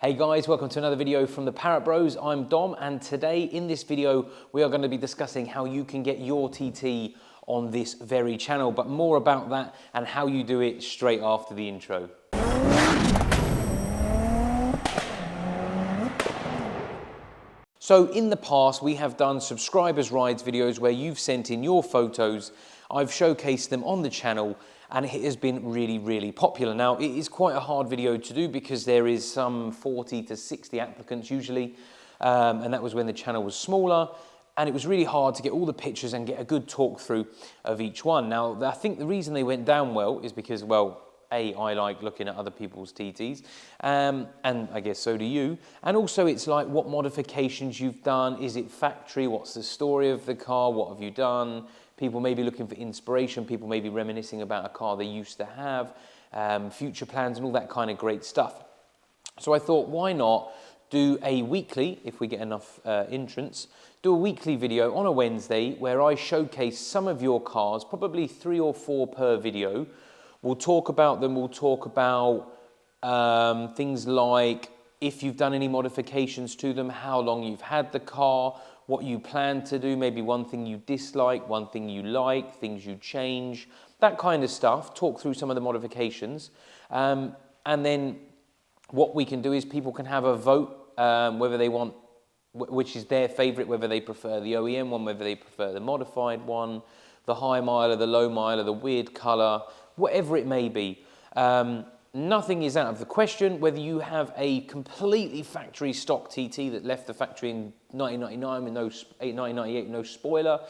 Hey guys, welcome to another video from the Parrott Bros. I'm Dom, and today in this video we are going to be discussing how you can get your TT on this very channel, but more about that and how you do it straight after the intro. So in the past we have done subscribers rides videos where you've sent in your photos, I've showcased them on the channel, and it has been really popular. Now, it is quite a hard video to do because there is some 40 to 60 applicants usually, and that was when the channel was smaller, and it was really hard to get all the pictures and get a good talk through of each one. Now, I think the reason they went down well is because, well, A, I like looking at other people's TTs, and I guess so do you. And also it's like what modifications you've done. Is it factory? What's the story of the car? What have you done? People may be looking for inspiration. People may be reminiscing about a car they used to have, future plans and all that kind of great stuff. So I thought, why not do a weekly, if we get enough entrants, do a weekly video on a Wednesday where I showcase some of your cars, probably 3 or 4 per video. We'll talk about them. We'll talk about things like if you've done any modifications to them, how long you've had the car, what you plan to do, maybe one thing you dislike, one thing you like, things you change, that kind of stuff. Talk through some of the modifications. And then what we can do is people can have a vote whether they want, which is their favorite, whether they prefer the OEM one, whether they prefer the modified one, the high miler, the low miler, the weird color, whatever it may be. Nothing is out of the question. Whether you have a completely factory stock TT that left the factory in 1999 with no 1998, no spoiler,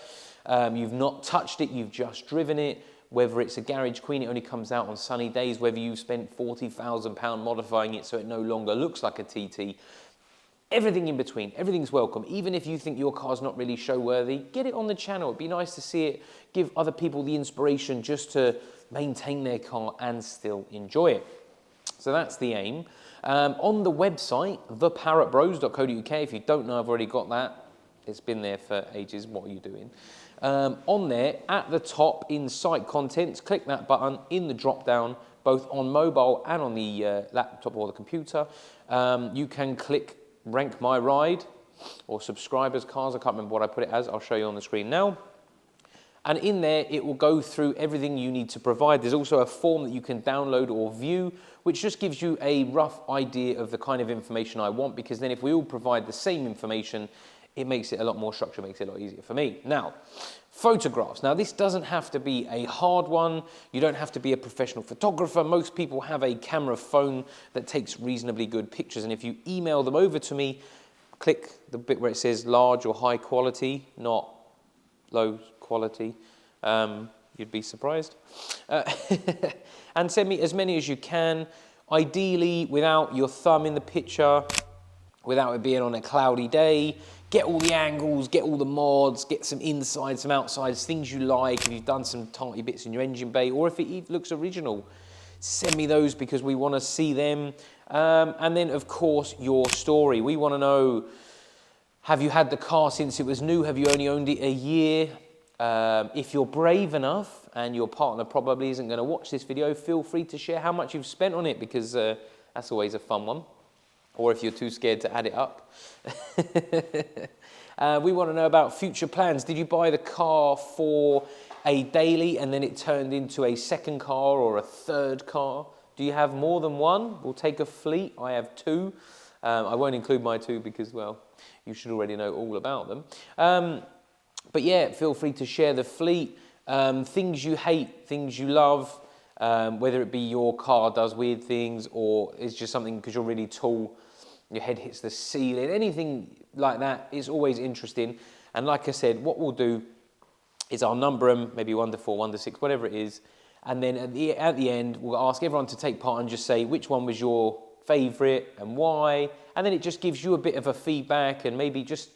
you've not touched it, you've just driven it. Whether it's a garage queen, it only comes out on sunny days. Whether you spent £40,000 modifying it so it no longer looks like a TT. Everything in between, everything's welcome. Even if you think your car's not really show worthy, get it on the channel. It'd be nice to see it, give other people the inspiration just to maintain their car and still enjoy it. So that's the aim. On the website, theparrottbros.co.uk, if you don't know, I've already got that. It's been there for ages. What are you doing? On there, at the top in site contents, click that button in the drop down, both on mobile and on the laptop or the computer. You can click rank my ride or subscribers cars. I can't remember what I put it as. I'll show you on the screen now. And in there, it will go through everything you need to provide. There's also a form that you can download or view, which just gives you a rough idea of the kind of information I want, because then if we all provide the same information, it makes it a lot more structured, makes it a lot easier for me. Now, photographs. Now, this doesn't have to be a hard one. You don't have to be a professional photographer. Most people have a camera phone that takes reasonably good pictures. And if you email them over to me, click the bit where it says large or high quality, not low quality. You'd be surprised. And send me as many as you can, ideally without your thumb in the picture, without it being on a cloudy day. Get all the angles, get all the mods, get some insides, some outsides, things you like, if you've done some tiny bits in your engine bay, or if it looks original. Send me those because we want to see them. And then, of course, your story. We want to know, have you had the car since it was new? Have you only owned it a year? If you're brave enough, and your partner probably isn't going to watch this video, feel free to share how much you've spent on it, because that's always a fun one. Or if you're too scared to add it up. We want to know about future plans. Did you buy the car for a daily and then it turned into a second car or a third car? Do you have more than one? We'll take a fleet. I have 2. I won't include my 2 because, well, you should already know all about them. But yeah, feel free to share the fleet. Things you hate, things you love, whether it be your car does weird things or it's just something because you're really tall, your head hits the ceiling, anything like that is always interesting. And like I said, what we'll do is I'll number them, maybe 1 to 4, 1 to 6, whatever it is. And then at the end, we'll ask everyone to take part and just say which one was your favorite and why. And then it just gives you a bit of a feedback and maybe just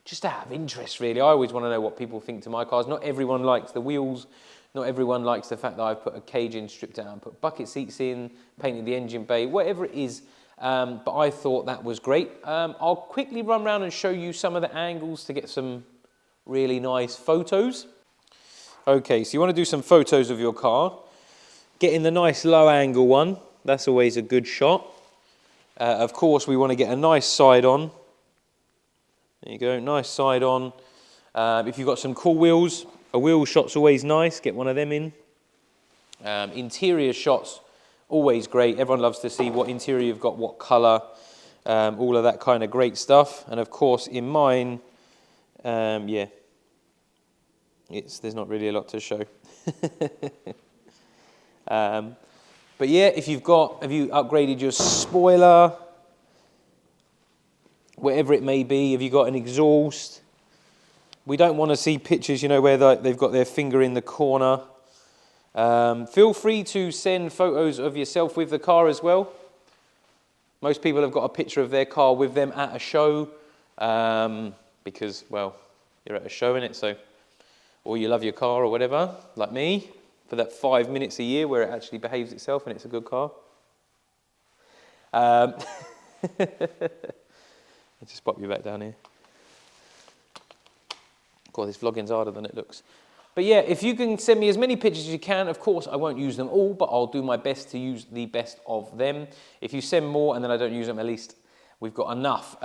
to have interest, really. I always want to know what people think to my cars. Not everyone likes the wheels. Not everyone likes the fact that I've put a cage in, stripped out, put bucket seats in, painted the engine bay, whatever it is. But I thought that was great. I'll quickly run around and show you some of the angles to get some really nice photos. Okay, so you want to do some photos of your car. Getting the nice low angle one, that's always a good shot. Of course, we want to get a nice side on. There you go, nice side on. If you've got some cool wheels, a wheel shot's always nice, get one of them in. Interior shots, always great. Everyone loves to see what interior you've got, what colour, all of that kind of great stuff. And of course, in mine, yeah, there's not really a lot to show. But yeah, have you upgraded your spoiler, whatever it may be, have you got an exhaust? We don't want to see pictures, you know, where they've got their finger in the corner. Feel free to send photos of yourself with the car as well. Most people have got a picture of their car with them at a show, because, well, you're at a show, innit? So, or you love your car or whatever, like me, for that 5 minutes a year where it actually behaves itself and it's a good car. I'll just pop you back down here. God, this vlogging's harder than it looks. But yeah, if you can send me as many pictures as you can, of course, I won't use them all, but I'll do my best to use the best of them. If you send more and then I don't use them, at least we've got enough.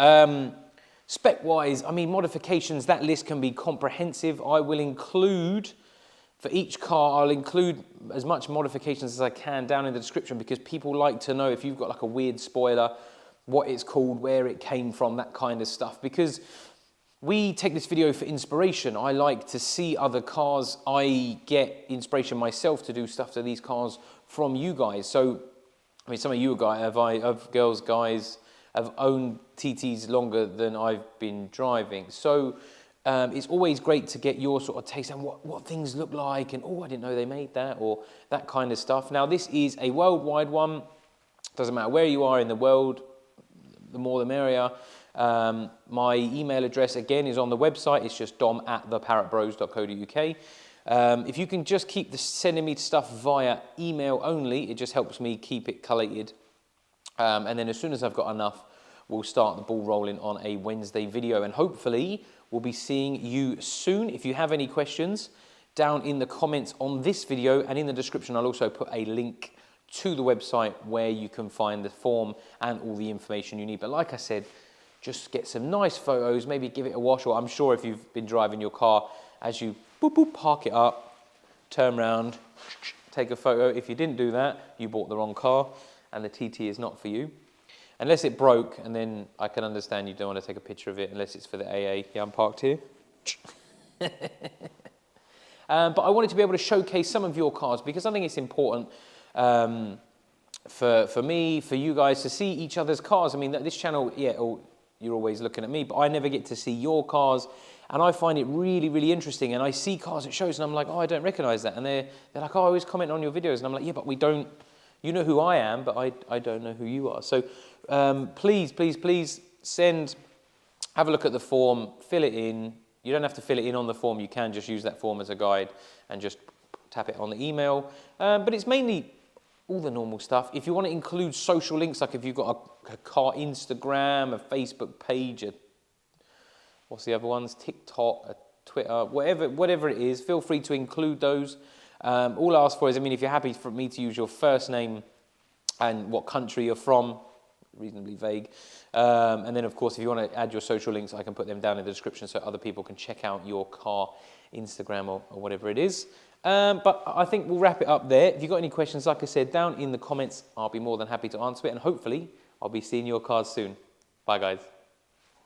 Spec-wise, I mean, modifications, that list can be comprehensive. I will include, for each car, I'll include as much modifications as I can down in the description, because people like to know if you've got like a weird spoiler, what it's called, where it came from, that kind of stuff. Because we take this video for inspiration. I like to see other cars. I get inspiration myself to do stuff to these cars from you guys. So, I mean, some of you guys, guys, have owned TTs longer than I've been driving. So, it's always great to get your sort of taste and what things look like, and oh, I didn't know they made that, or that kind of stuff. Now, this is a worldwide one. Doesn't matter where you are in the world, the more the merrier. My email address, again, is on the website. It's just dom@theparrottbros.co.uk. If you can just keep sending me stuff via email only, it just helps me keep it collated. And then as soon as I've got enough, we'll start the ball rolling on a Wednesday video. And hopefully, we'll be seeing you soon. If you have any questions, down in the comments on this video and in the description, I'll also put a link to the website where you can find the form and all the information you need. But like I said, just get some nice photos, maybe give it a wash, or I'm sure if you've been driving your car, as you boop, boop, park it up, turn around, take a photo. If you didn't do that, you bought the wrong car and the TT is not for you. Unless it broke, and then I can understand you don't want to take a picture of it unless it's for the AA. Yeah, I'm parked here. But I wanted to be able to showcase some of your cars, because I think it's important for me, for you guys to see each other's cars. I mean, this channel, yeah, you're always looking at me, but I never get to see your cars, and I find it really, really interesting. And I see cars at shows, and I'm like, oh, I don't recognize that. And they're like, oh, I always comment on your videos, and I'm like, yeah, but we don't. You know who I am, but I don't know who you are. So please, please, please have a look at the form, fill it in. You don't have to fill it in on the form. You can just use that form as a guide and just tap it on the email. But it's mainly all the normal stuff. If you want to include social links, like if you've got a car Instagram, a Facebook page, what's the other ones? TikTok, a Twitter, whatever it is, feel free to include those. All I ask for is, I mean, if you're happy for me to use your first name and what country you're from, reasonably vague. And then, of course, if you want to add your social links, I can put them down in the description so other people can check out your car Instagram or whatever it is. But I think we'll wrap it up there. If you've got any questions, like I said, down in the comments, I'll be more than happy to answer it. And hopefully, I'll be seeing your cars soon. Bye, guys.